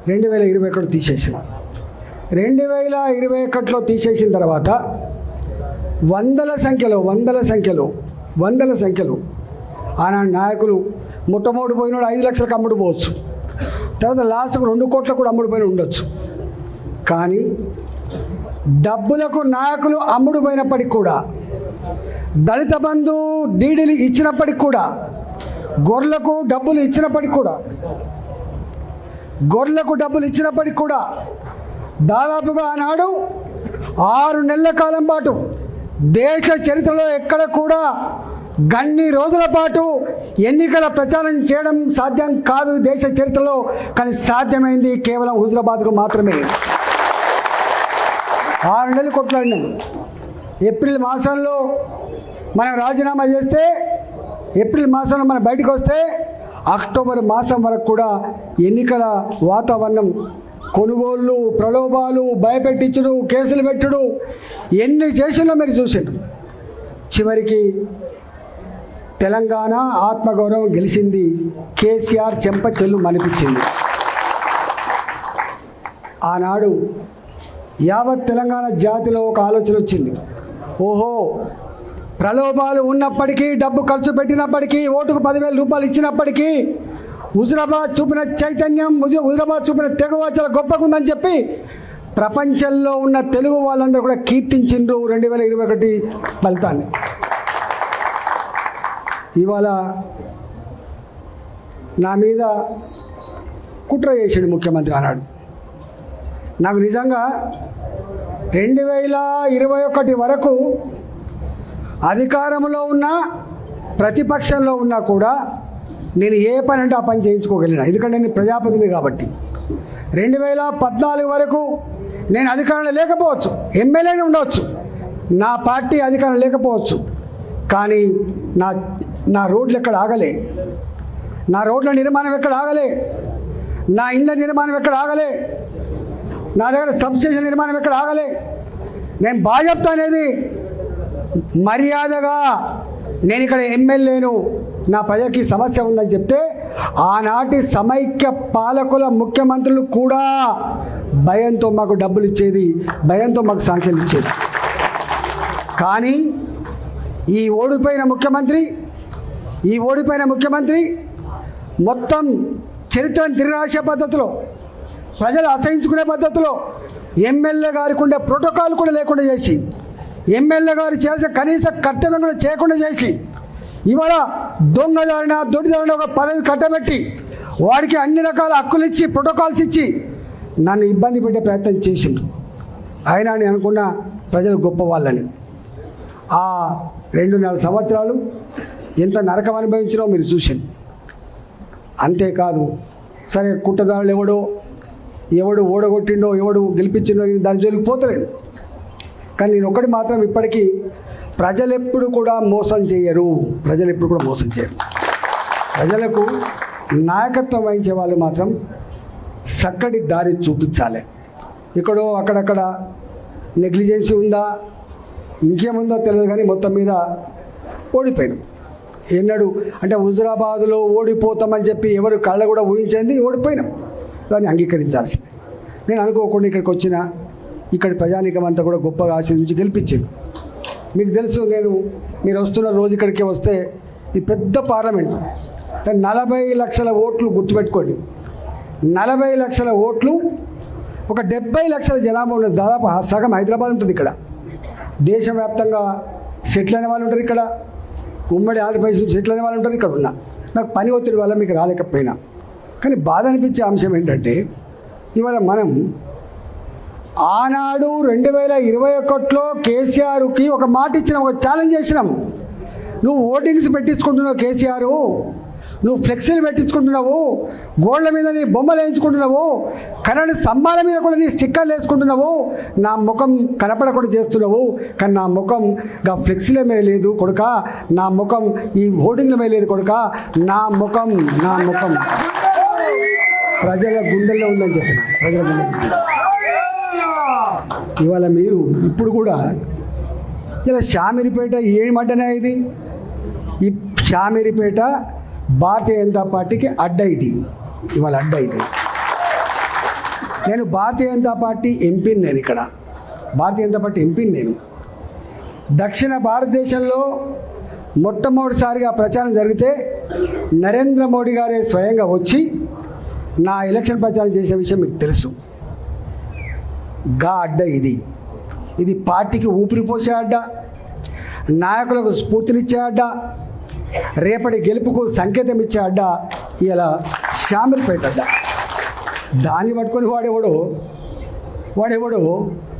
2021 తీసేసాం. 2021లో తీసేసిన తర్వాత వందల సంఖ్యలో ఆనాడు నాయకులు మొట్టమొదటి పోయినాడు 5 లక్షలకు అమ్ముడు పోవచ్చు, తర్వాత లాస్ట్కు 2 కోట్లకు కూడా అమ్ముడు పోయిన ఉండొచ్చు. కానీ డబ్బులకు నాయకులు అమ్ముడు పోయినప్పటికి కూడా, దళిత బంధు డీడీలు ఇచ్చినప్పటికి కూడా, గొర్రెలకు డబ్బులు ఇచ్చినప్పటికి కూడా దాదాపుగా ఆనాడు 6 నెలల కాలం పాటు దేశ చరిత్రలో ఎక్కడ కూడా గన్ని రోజుల పాటు ఎన్నికల ప్రచారం చేయడం సాధ్యం కాదు దేశ చరిత్రలో. కానీ సాధ్యమైంది కేవలం హుజురాబాద్కు మాత్రమే. 6 నెలలు కొట్లాడినాం. ఏప్రిల్ మాసంలో మనం రాజీనామా చేస్తే, ఏప్రిల్ మాసంలో మనం బయటకు వస్తే, అక్టోబర్ మాసం వరకు కూడా ఎన్నికల వాతావరణం, కొనుగోళ్ళు, ప్రలోభాలు, భయపెట్టించుడు, కేసులు పెట్టుడు, ఎన్ని చేసినా మీరు చూసారు. చివరికి తెలంగాణ ఆత్మగౌరవం గెలిచింది. కేసీఆర్ చెంప చెల్లు మనిపించింది. ఆనాడు యావత్ తెలంగాణ జాతిలో ఒక ఆలోచన వచ్చింది. ఓహో, ప్రలోభాలు ఉన్నప్పటికీ, డబ్బు ఖర్చు పెట్టినప్పటికీ, ఓటుకు 10,000 రూపాయలు ఇచ్చినప్పటికీ హుజురాబాద్ చూపిన చైతన్యం, హుజురాబాద్ చూపిన తెగువ చాలా గొప్పగా ఉందని చెప్పి ప్రపంచంలో ఉన్న తెలుగు వాళ్ళందరూ కూడా కీర్తించిండ్రు 2021 ఫలితాన్ని. ఇవాళ నా మీద కుట్ర చేసిండు ముఖ్యమంత్రి అన్నాడు. నాకు నిజంగా 2021 వరకు అధికారంలో ఉన్నా, ప్రతిపక్షంలో ఉన్నా కూడా నేను ఏ పని అంటే ఆ పని చేయించుకోగలిగిన. ఎందుకంటే నేను ప్రజాప్రతినిధి కాబట్టి. 2014 వరకు నేను అధికారంలో లేకపోవచ్చు, ఎమ్మెల్యేనే ఉండవచ్చు, నా పార్టీ అధికారం లేకపోవచ్చు. కానీ నా రోడ్లు ఎక్కడ ఆగలే, నా రోడ్ల నిర్మాణం ఎక్కడ ఆగలే, నా ఇళ్ళ నిర్మాణం ఎక్కడ ఆగలే, నా దగ్గర సబ్స్టేషన్ నిర్మాణం ఎక్కడ ఆగలే. నేను బాగా చెప్తా అనేది మర్యాదగా, నేను ఇక్కడ ఎమ్మెల్యేను, నా ప్రజలకి సమస్య ఉందని చెప్తే ఆనాటి సమైక్య పాలకుల ముఖ్యమంత్రులు కూడా భయంతో మాకు డబ్బులు ఇచ్చేది, భయంతో మాకు శాంక్షన్లు ఇచ్చేది. కానీ ఈ ఓడిపోయిన ముఖ్యమంత్రి మొత్తం చరిత్రను తిరగరాసే పద్ధతిలో, ప్రజలు అసహించుకునే పద్ధతిలో, ఎమ్మెల్యే గారికి ఉండే ప్రోటోకాల్ కూడా లేకుండా చేసి, ఎమ్మెల్యే గారు చేసే కనీస కర్తవ్యం కూడా చేయకుండా చేసి, ఇవాళ దొడ్డిదారిన ఒక పదవి కట్టబెట్టి వాడికి అన్ని రకాల హక్కులు ఇచ్చి, ప్రోటోకాల్స్ ఇచ్చి నన్ను ఇబ్బంది పెట్టే ప్రయత్నం చేసిండు. అయినా నేను అనుకున్న ప్రజలు గొప్ప వాళ్ళని. ఆ 2.5 సంవత్సరాలు ఎంత నరకం అనుభవించినో మీరు చూసింది. అంతేకాదు, సరే కుట్రదారులు ఎవడు ఓడగొట్టిండో, ఎవడు గెలిపించిండో దాని జోలికి పోతలేడు. కానీ నేను ఒకటి మాత్రం ఇప్పటికీ, ప్రజలు ఎప్పుడు కూడా మోసం చేయరు. ప్రజలకు నాయకత్వం వహించే వాళ్ళు మాత్రం చక్కటి దారి చూపించాలి. ఇక్కడో అక్కడక్కడ నెగ్లిజెన్సీ ఉందా, ఇంకేముందో తెలియదు, కానీ మొత్తం మీద ఓడిపోయినాం. ఎన్నడూ అంటే హుజురాబాద్లో ఓడిపోతామని చెప్పి ఎవరు కళ్ళ కూడా ఊహించింది, ఓడిపోయినాం. దాన్ని అంగీకరించాల్సింది. నేను అనుకోకుండా ఇక్కడికి వచ్చిన ఇక్కడి ప్రజానీకం అంతా కూడా గొప్పగా ఆశీర్వదించి గెలిపించింది. మీకు తెలుసు, మీరు వస్తున్న రోజు ఇక్కడికి వస్తే ఈ పెద్ద పార్లమెంట్ 40 లక్షల ఓట్లు, గుర్తుపెట్టుకోండి, 40 లక్షల ఓట్లు, ఒక 70 లక్షల జనాభా ఉన్నది. దాదాపు సగం హైదరాబాద్ ఉంటుంది ఇక్కడ. దేశవ్యాప్తంగా సెటిల్ అయిన వాళ్ళు ఉంటారు ఇక్కడ, ఉమ్మడి ఆంధ్రప్రదేశ్ నుంచి సెటిల్ అయిన వాళ్ళు ఉంటారు ఇక్కడ. నాకు పని ఒత్తిడి వల్ల మీకు రాలేకపోయినా, కానీ బాధ అనిపించే అంశం ఏంటంటే, ఇవాళ మనం ఆనాడు 2021లో కేసీఆర్కి ఒక మాట ఇచ్చినాం, ఒక ఛాలెంజ్ చేసినాం. నువ్వు ఓటింగ్స్ పెట్టించుకుంటున్నావు కేసీఆర్, నువ్వు ఫ్లెక్సీలు పెట్టించుకుంటున్నావు, గోళ్ల మీద నీ బొమ్మలు వేయించుకుంటున్నావు, కరెంటు స్తంభాల మీద కూడా నీ స్టిక్కర్లు వేసుకుంటున్నావు, నా ముఖం కనపడకుండా చేస్తున్నావు. కానీ నా ముఖం ఫ్లెక్సీల మీద లేదు కొడుక, నా ముఖం ఈ హోర్డింగ్ల మీద లేదు కొడుక, నా ముఖం ప్రజల గుండెల్లో ఉందని చెప్పిన. ప్రజల గుండెల్లో ఇవాళ మీరు ఇప్పుడు కూడా ఇలా షామీర్పేట ఏమంటేనే ఇది, ఈ షామీర్పేట భారతీయ జనతా పార్టీకి అడ్డ, ఇది ఇవాళ అడ్డ. ఇది నేను భారతీయ జనతా పార్టీ ఎంపీని, నేను ఇక్కడ భారతీయ జనతా పార్టీ ఎంపీని. నేను దక్షిణ భారతదేశంలో మొట్టమొదటిసారిగా ప్రచారం జరిగితే నరేంద్ర మోడీ గారే స్వయంగా వచ్చి నా ఎలక్షన్ ప్రచారం చేసే విషయం మీకు తెలుసు. అడ్డ ఇది పార్టీకి ఊపిరి పోసే అడ్డ, నాయకులకు స్ఫూర్తినిచ్చే అడ్డ, రేపటి గెలుపుకు సంకేతం ఇచ్చే అడ్డ ఇలా షామిల్పేట అడ్డ. దాన్ని పట్టుకొని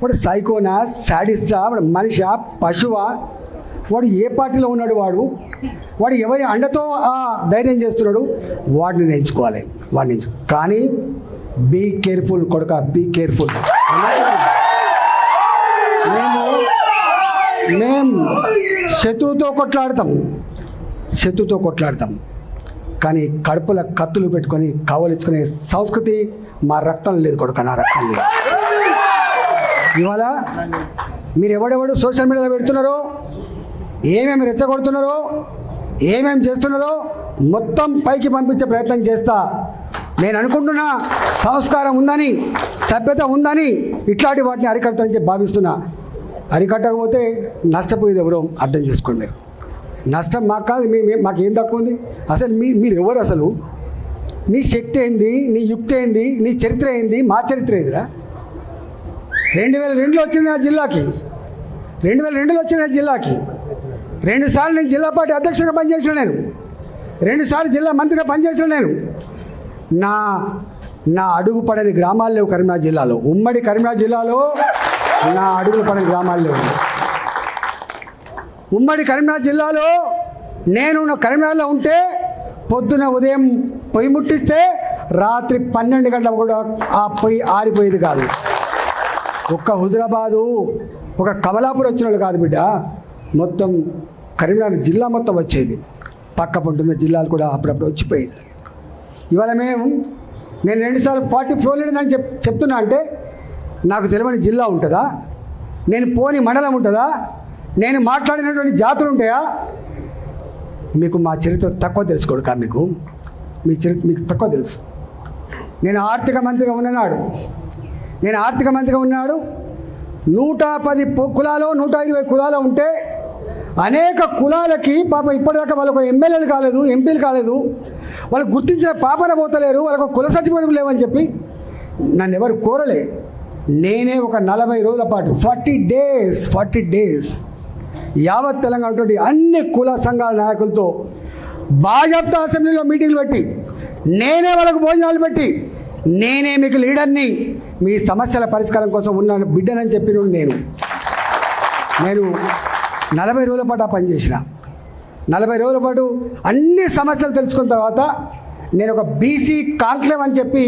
వాడు సైకోనా, శాడిస్టా, వాడు మనిషా, పశువా, వాడు ఏ పార్టీలో ఉన్నాడు, వాడు ఎవరి అండతో ఆ ధైర్యం చేస్తున్నాడు, వాడిని నేర్చుకోవాలి. కానీ బీ కేర్ఫుల్ కొడుక, బీ కేర్ఫుల్. మేము శత్రువుతో కొట్లాడతాం కానీ కడుపుల కత్తులు పెట్టుకొని కవలించుకునే సంస్కృతి మా రక్తం లేదు కొడుక, నా రక్తం లేదు. ఇవాళ మీరు ఎవడెవడు సోషల్ మీడియాలో పెడుతున్నారో, ఏమేమి రెచ్చగొడుతున్నారో, ఏమేమి చేస్తున్నారో మొత్తం పైకి పంపించే ప్రయత్నం చేస్తా. నేను అనుకుంటున్నా సంస్కారం ఉందని, సభ్యత ఉందని ఇట్లాంటి వాటిని అరికడతానని భావిస్తున్నా. అరికట్టకపోతే నష్టపోయేది ఎవరో అర్థం చేసుకోండి. మీరు నష్టం మాకు కాదు, మాకేం తక్కువ ఉంది? అసలు మీరు ఎవరు? అసలు నీ శక్తి ఏంది, నీ యుక్తి ఏంది, నీ చరిత్ర ఏంది, మా చరిత్ర ఏందిరా? 2002లో వచ్చిన నా జిల్లాకి, 2002లో వచ్చిన నా జిల్లాకి 2 సార్లు నేను జిల్లా పార్టీ అధ్యక్షుడిగా పనిచేసిన, నేను 2 సార్లు జిల్లా మంత్రిగా పనిచేసిన. నేను నా అడుగు పడని గ్రామాలు లేవు కరీంనగర్ జిల్లాలో. ఉమ్మడి కరీంనగర్ జిల్లాలో నా అడుగులు పడని గ్రామాలు లేవు. ఉమ్మడి కరీంనగర్ జిల్లాలో నేను కరీంనగర్లో ఉంటే పొద్దున ఉదయం పొయ్యి ముట్టిస్తే రాత్రి 12 గంటలకు కూడా ఆ పొయ్యి ఆరిపోయేది కాదు. ఒక్క హుజరాబాదు, ఒక కమలాపూర్ వచ్చిన వాళ్ళు కాదు బిడ్డ, మొత్తం కరీంనగర్ జిల్లా మొత్తం వచ్చేది. పక్క పంటున్న జిల్లాలు కూడా అప్పుడప్పుడు వచ్చిపోయేది. ఇవాళ నేను 2 సార్లు 40 ఫ్లోర్ లేదని చెప్తున్నా అంటే నాకు తెలియని జిల్లా ఉంటుందా? నేను పోని మండలం ఉంటుందా? నేను మాట్లాడినటువంటి జాతులు ఉంటాయా? మీకు మా చరిత్ర తక్కువ తెలుసుకోడు కా, మీ చరిత్ర మీకు తక్కువ తెలుసు. నేను ఆర్థిక మంత్రిగా ఉన్నాడు 110 కులాలు 120 కులాలు ఉంటే అనేక కులాలకి పాపం ఇప్పటిదాకా వాళ్ళకు ఎమ్మెల్యేలు కాలేదు, ఎంపీలు కాలేదు, వాళ్ళు గుర్తించిన పాపన పోతలేరు, వాళ్ళకు కుల సర్టిఫికేట్ లేవని చెప్పి నన్ను ఎవరు కోరలే. నేనే ఒక 40 రోజుల పాటు 40 డేస్ యావత్ తెలంగాణ అన్ని కుల సంఘాల నాయకులతో బాజాప్తా అసెంబ్లీలో మీటింగ్లు పెట్టి, నేనే వాళ్ళకు భోజనాలు పెట్టి, నేనే మీకు లీడర్ని, మీ సమస్యల పరిష్కారం కోసం ఉన్నాను బిడ్డనని చెప్పిన నేను 40 రోజుల పాటు ఆ పని చేసిన. 40 రోజుల పాటు అన్ని సమస్యలు తెలుసుకున్న తర్వాత నేను ఒక బీసీ కాన్క్లేవ్ అని చెప్పి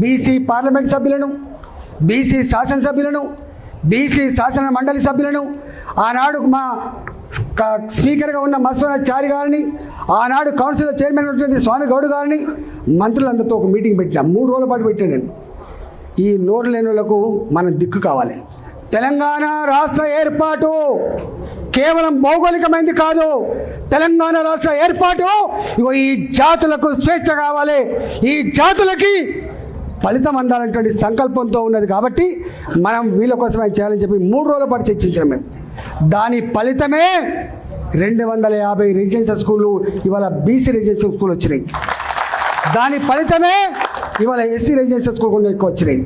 బీసీ పార్లమెంట్ సభ్యులను, బీసీ శాసనసభ్యులను, బీసీ శాసన మండలి సభ్యులను, ఆనాడు మా స్పీకర్గా ఉన్న మత్స్వనాచారి గారిని, ఆనాడు కౌన్సిల్ చైర్మన్ ఉన్నటువంటి స్వామి గౌడ్ గారిని, మంత్రులందరితో ఒక మీటింగ్ పెట్టినా. 3 రోజుల పాటు పెట్టాను నేను. ఈ నోరు లేని వాళ్ళకు మనం దిక్కు కావాలి. తెలంగాణ రాష్ట్ర ఏర్పాటు కేవలం భౌగోళికమైంది కాదు. తెలంగాణ రాష్ట్ర ఏర్పాటు ఈ జాతులకు స్వేచ్ఛ కావాలి, ఈ జాతులకి ఫలితం అందాలనేటువంటి సంకల్పంతో ఉన్నది. కాబట్టి మనం వీళ్ళ కోసమే చేయాలని చెప్పి 3 రోజుల పాటు చర్చించాం మేము. దాని ఫలితమే 250 రెసిడెన్షియల్ స్కూళ్ళు ఇవాళ బీసీ రెసిడెన్షియల్ స్కూల్ వచ్చినాయి. దాని ఫలితమే ఇవాళ ఎస్సీ రెసిడెన్షియల్ స్కూల్ కూడా ఎక్కువ వచ్చినాయి.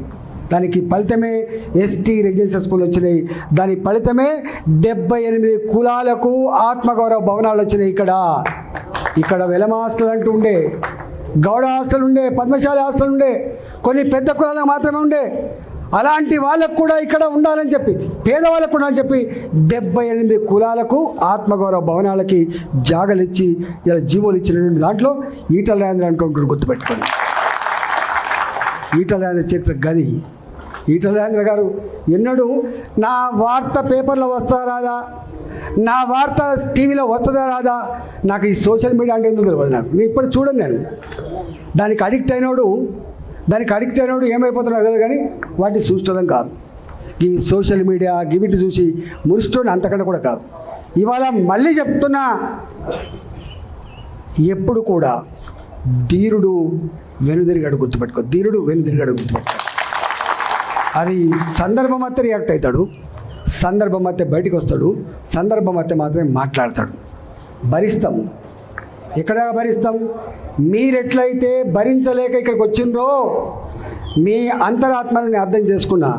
దానికి ఫలితమే ఎస్టీ రెసిడెన్షియల్ స్కూల్ వచ్చినాయి. దాని ఫలితమే 78 కులాలకు ఆత్మగౌరవ భవనాలు వచ్చినాయి. ఇక్కడ వెలమ హాస్టల్ అంటూ ఉండే, గౌడ హాస్టల్ ఉండే, పద్మశాలి హాస్టల్ ఉండే, కొన్ని పెద్ద కులాలకు మాత్రమే ఉండే. అలాంటి వాళ్ళకు కూడా ఇక్కడ ఉండాలని చెప్పి, పేదవాళ్ళకు కూడా అని చెప్పి 78 కులాలకు ఆత్మగౌరవ భవనాలకి జాగలు ఇచ్చి ఇలా జీవోలు ఇచ్చినటువంటి దాంట్లో ఈటల రాజేంద్ర అంటుంటారు, గుర్తుపెట్టుకోండి. ఈటల రాజేంద్ర చరిత్ర గది. ఈటల రాజేంద్ర గారు ఎన్నడూ నా వార్త పేపర్లో వస్తుందా రాదా, నా వార్త టీవీలో వస్తుందా రాదా, నాకు ఈ సోషల్ మీడియా అంటే ఎందుకు తెలియదు. నేను ఇప్పుడు చూడండి, నేను దానికి అడిక్ట్ అయినోడు ఏమైపోతున్నాడు కదా, కానీ వాటిని చూసుకోవడం కాదు. ఈ సోషల్ మీడియా గివిటి చూసి మురిస్తోని అంతకంటే కూడా కాదు. ఇవాళ మళ్ళీ చెప్తున్నా, ఎప్పుడు కూడా ధీరుడు వెనుదిరిగాడు, గుర్తుపెట్టుకో. అది సందర్భం అయితే రియాక్ట్ అవుతాడు, సందర్భం అయితే బయటికి వస్తాడు, సందర్భం అయితే మాత్రమే మాట్లాడతాడు. భరిస్తాం. ఎక్కడ భరిస్తాం? మీరెట్లయితే భరించలేక ఇక్కడికి వచ్చిండ్రో మీ అంతరాత్మని నేను అర్థం చేసుకున్నా.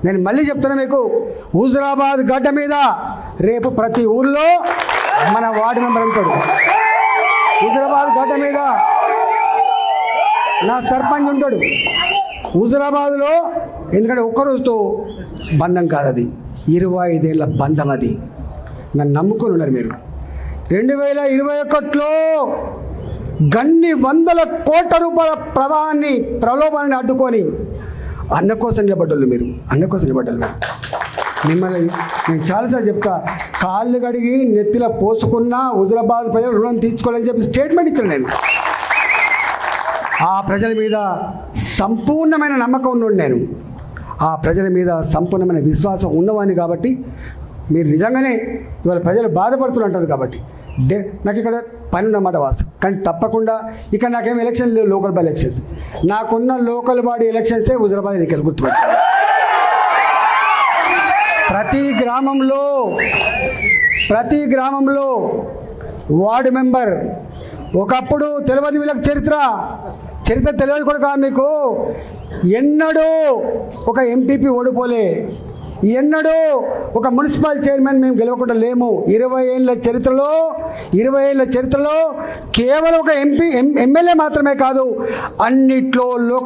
నేను మళ్ళీ చెప్తున్నా మీకు, హుజురాబాద్ గడ్డ మీద రేపు ప్రతి ఊళ్ళో మన వార్డు మెంబర్ ఉంటాడు. హుజురాబాద్ గడ్డ మీద నా సర్పంచ్ ఉంటాడు హుజురాబాద్లో. ఎందుకంటే ఒక్కరోజుతో బంధం కాదు, అది 25 ఏళ్ళ బంధం. అది నన్ను నమ్ముకొని ఉన్నారు మీరు. 2021లో గన్ని వందల కోట్ల రూపాయల ప్రలోభాన్ని అడ్డుకొని అన్న కోసం నిలబడ్డోళ్ళు మీరు, అన్న కోసం నిలబడ్డోళ్ళు. మిమ్మల్ని నేను చాలాసార్లు చెప్తా, కాళ్ళు కడిగి నెత్తిలో పోసుకున్నా హుజురాబాద్ ప్రజలు రుణం తీసుకోవాలని చెప్పి స్టేట్మెంట్ ఇచ్చాను నేను. ఆ ప్రజల మీద సంపూర్ణమైన నమ్మకం ఉన్నాడు నేను, ఆ ప్రజల మీద సంపూర్ణమైన విశ్వాసం ఉన్నవాడిని. కాబట్టి మీరు నిజంగానే ఇవాళ ప్రజలు బాధపడుతుంటారు. కాబట్టి నాకు ఇక్కడ పని ఉన్నమాట వాస్తవం. కానీ తప్పకుండా ఇక్కడ నాకేం ఎలక్షన్ లేవు, లోకల్ బాడీ ఎలక్షన్స్. నాకున్న లోకల్ బాడీ ఎలక్షన్సే హుజురాబాద్ ఎన్నికలు, గుర్తుపెట్టాలి. ప్రతి గ్రామంలో వార్డు మెంబర్. ఒకప్పుడు తెలియదు వీళ్ళకి చరిత్ర తెలియదు కూడా కాదు మీకు. ఎన్నడూ ఒక ఎంపీపీ ఓడిపోలే, ఎన్నడూ ఒక మున్సిపల్ చైర్మన్ మేము గెలవకుండా లేము. 20 ఏళ్ళ చరిత్రలో కేవలం ఒక ఎమ్మెల్యే మాత్రమే కాదు, అన్నిట్లో లోక